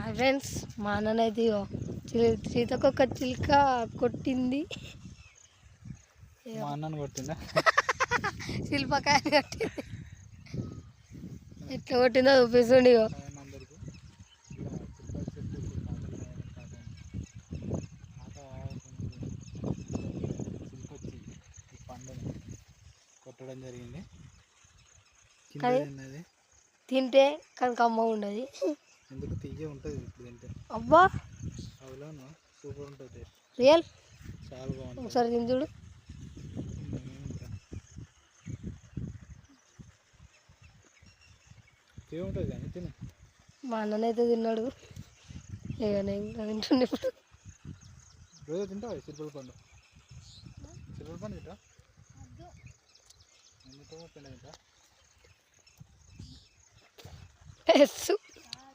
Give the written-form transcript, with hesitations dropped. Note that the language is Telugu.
ఫ్రెండ్స్ మా అన్ననైతే సీతకొక చిలుక కొట్టింది. మా అన్నను కొట్టిందా? శిల్పకాయని కొట్టింది. ఎట్లా కొట్టిందో చూపిస్తుండి. కొట్టడం జరిగింది. తింటే కనుక అమ్మ ఉండదు. ఎందుకు తీయ ఉంటుంది ఇప్పుడు తింటే. అబ్బా అవునా, సూపర్ ఉంటుంది. రియల్ చాలా బాగుంటుంది. ఒకసారి తిని చూడు. ఏముంటుంది కానీ తిను. మా అన్ననైతే తిన్నాడు. ఇక నేను ఇంకా తింటుండే. ఇప్పుడు రోజు తింటావా సిల్పల్ పండు? సిల్పల్ పండు తింటా ఎందుకు తింటా?